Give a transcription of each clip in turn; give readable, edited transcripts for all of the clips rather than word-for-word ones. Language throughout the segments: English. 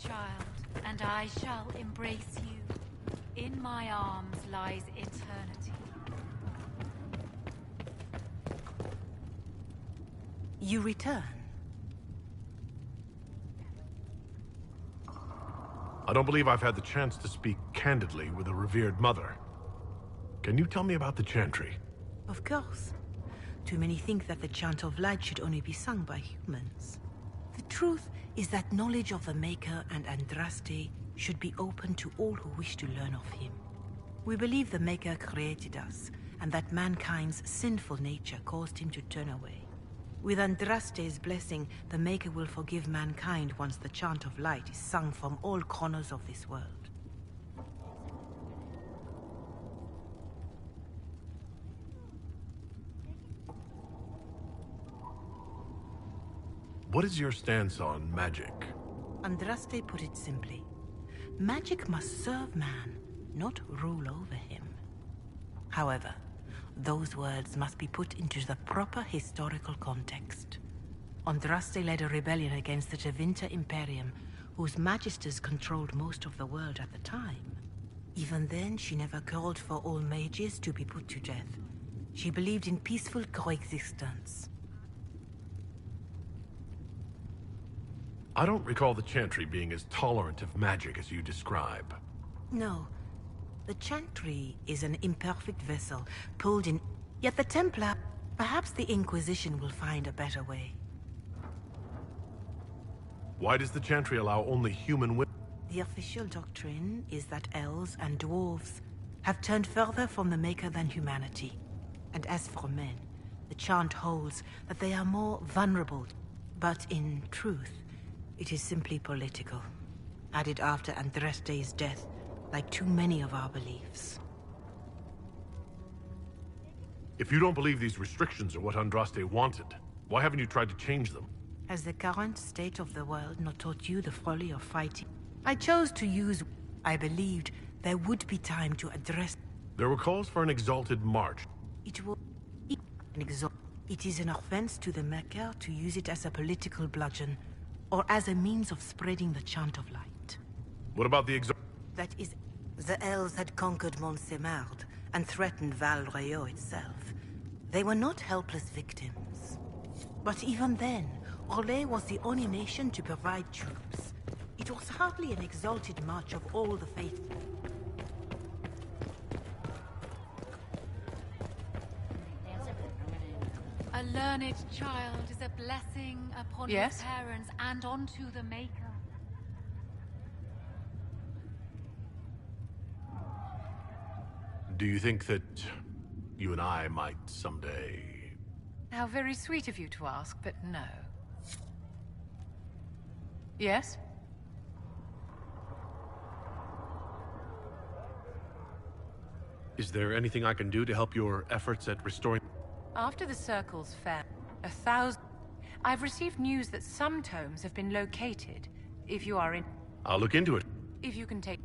child, and I shall embrace you. In my arms lies eternity. You return? I don't believe I've had the chance to speak candidly with a revered mother. Can you tell me about the chantry? Of course. Too many think that the chant of light should only be sung by humans. The truth is that knowledge of the Maker and Andraste should be open to all who wish to learn of him. We believe the Maker created us, and that mankind's sinful nature caused him to turn away. With Andraste's blessing, the Maker will forgive mankind once the chant of light is sung from all corners of this world. What is your stance on magic? Andraste put it simply. Magic must serve man, not rule over him. However, those words must be put into the proper historical context. Andraste led a rebellion against the Tevinter Imperium, whose magisters controlled most of the world at the time. Even then, she never called for all mages to be put to death. She believed in peaceful coexistence. I don't recall the chantry being as tolerant of magic as you describe. No. The chantry is an imperfect vessel, pulled in... Yet the Templar... Perhaps the Inquisition will find a better way. Why does the chantry allow only human women? The official doctrine is that elves and dwarves have turned further from the Maker than humanity. And as for men, the chant holds that they are more vulnerable. But in truth, it is simply political. Added after Andraste's death, like too many of our beliefs. If you don't believe these restrictions are what Andraste wanted, why haven't you tried to change them? Has the current state of the world not taught you the folly of fighting? I chose to use... I believed there would be time to address... There were calls for an exalted march. It will... It is an offense to the Maker to use it as a political bludgeon, or as a means of spreading the chant of light. What about the That is... The elves had conquered Montsemard and threatened Val Royeaux itself. They were not helpless victims. But even then, Orlais was the only nation to provide troops. It was hardly an exalted march of all the faithful. A learned child is a blessing upon his parents and onto the Maker. Do you think that you and I might someday... How very sweet of you to ask, but no. Yes? Is there anything I can do to help your efforts at restoring... After the Circles fell, 1,000... I've received news that some tomes have been located. If you are in... I'll look into it. If you can take...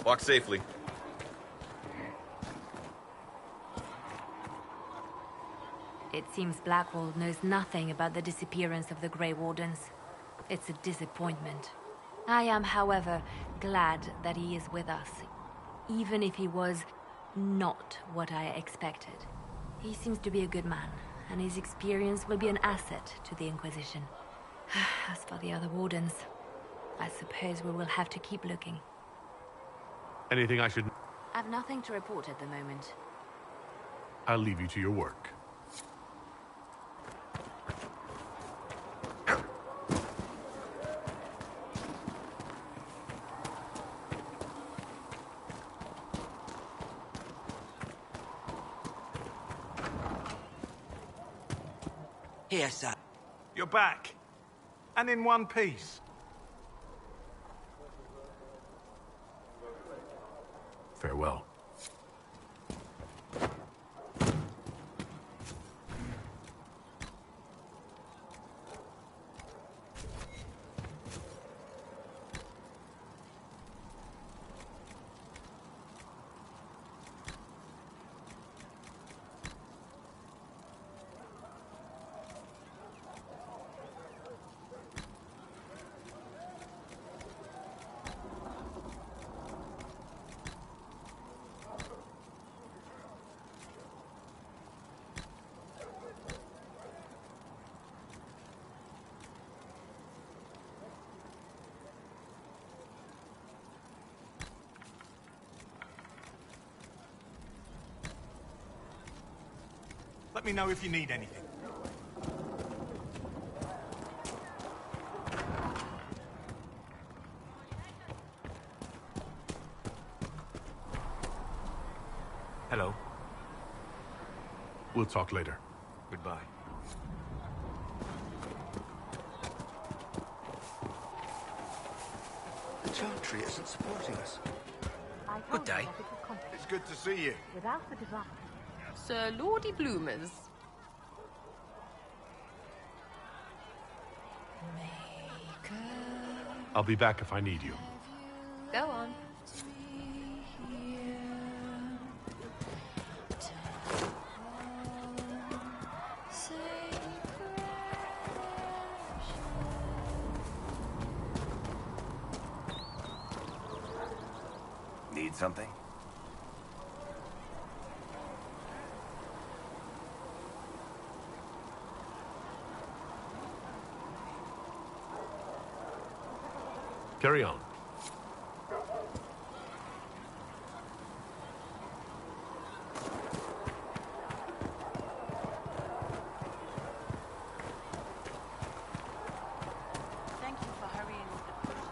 Walk safely. It seems Blackwall knows nothing about the disappearance of the Grey Wardens. It's a disappointment. I am, however, glad that he is with us, even if he was not what I expected. He seems to be a good man, and his experience will be an asset to the Inquisition. As for the other Wardens, I suppose we will have to keep looking. Anything I should... I've nothing to report at the moment. I'll leave you to your work. Here, sir. You're back. And in one piece. Farewell. Let me know if you need anything. Hello. We'll talk later. Goodbye. The Chantry isn't supporting us. Good day. It's good to see you. Sir Lordy Bloomers. I'll be back if I need you. Go on. Need something? Carry on. Thank you for hurrying with the process.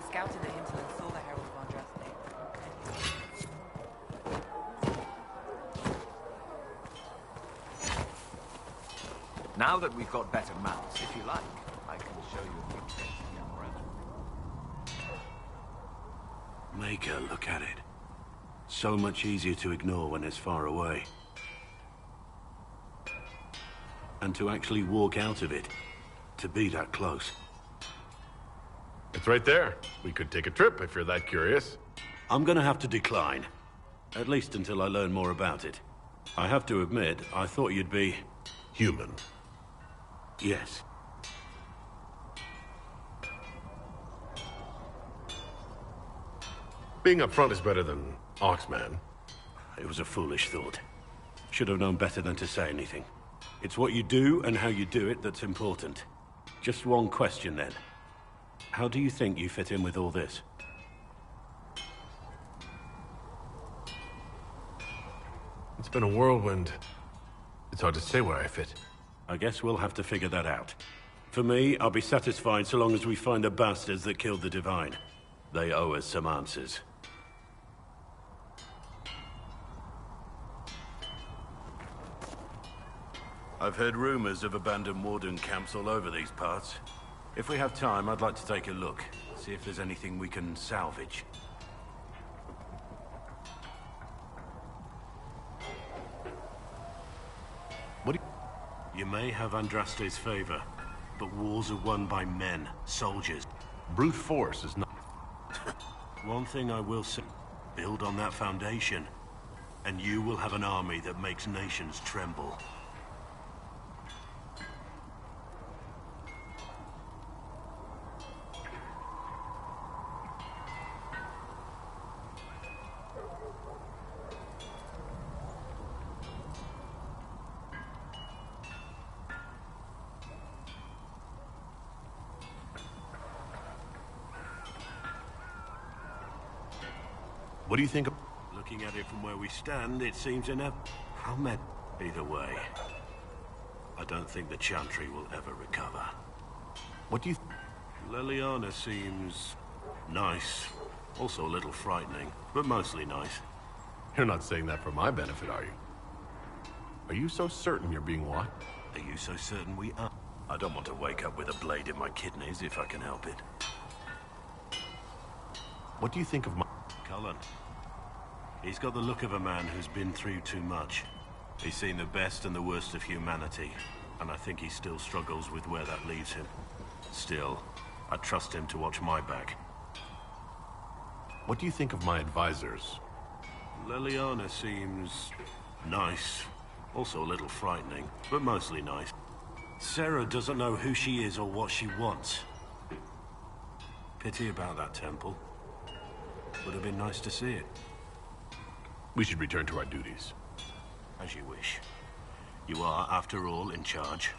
Scouted the hinterland, saw the Herald of Andraste. Now that we've got better mounts, if you like, I can show you a few things around. Make her look at it. So much easier to ignore when it's far away. And to actually walk out of it. To be that close. It's right there. We could take a trip if you're that curious. I'm gonna have to decline. At least until I learn more about it. I have to admit, I thought you'd be... Human. Yes. Being up front is better than Oxman. It was a foolish thought. Should have known better than to say anything. It's what you do and how you do it that's important. Just one question then. How do you think you fit in with all this? It's been a whirlwind. It's hard to say where I fit. I guess we'll have to figure that out. For me, I'll be satisfied so long as we find the bastards that killed the Divine. They owe us some answers. I've heard rumors of abandoned Warden camps all over these parts. If we have time, I'd like to take a look. See if there's anything we can salvage. What do you may have Andraste's favor, but wars are won by men, soldiers. Brute force is not... One thing I will say, build on that foundation, and you will have an army that makes nations tremble. What do you think of... Looking at it from where we stand, it seems inevitable. How many? Either way, I don't think the Chantry will ever recover. What do you... Leliana seems... nice. Also a little frightening, but mostly nice. You're not saying that for my benefit, are you? Are you so certain you're being what? Are you so certain we are? I don't want to wake up with a blade in my kidneys if I can help it. What do you think of my... Cullen. He's got the look of a man who's been through too much. He's seen the best and the worst of humanity, and I think he still struggles with where that leaves him. Still, I trust him to watch my back. What do you think of my advisors? Leliana seems... nice. Also a little frightening, but mostly nice. Sarah doesn't know who she is or what she wants. Pity about that temple. Would have been nice to see it. We should return to our duties. As you wish. You are, after all, in charge.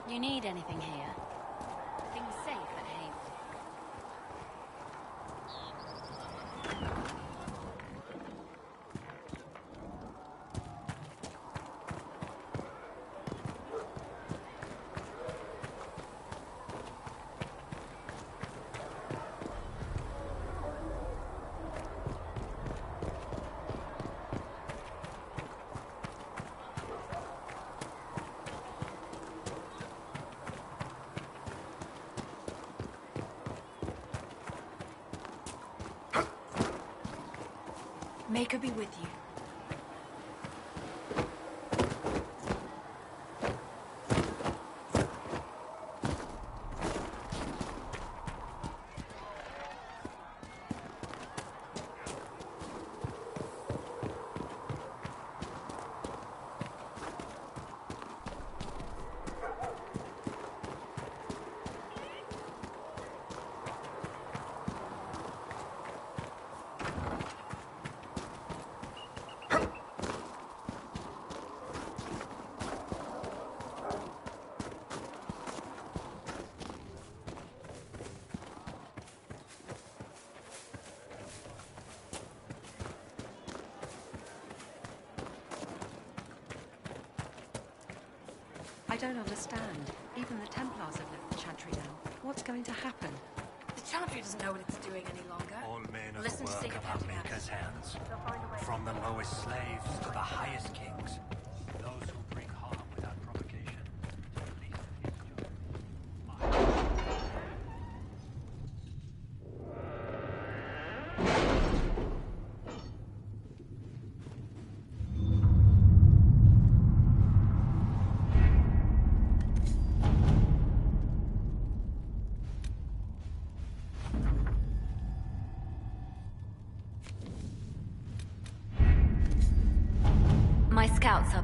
You need anything here? Things safe at Haven? Maker be with you. I don't understand. Even the Templars have left the Chantry now. What's going to happen? The Chantry doesn't know what it's doing any longer. All men of Listen the to work of our Maker's hands. From the lowest slaves to the highest kings. Those who bring harm without provocation.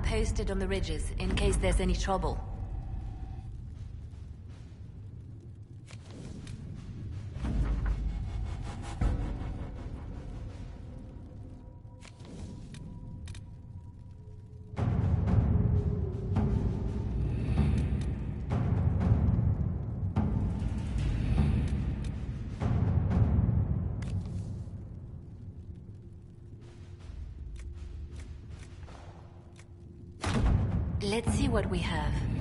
posted on the ridges, in case there's any trouble. Let's see what we have.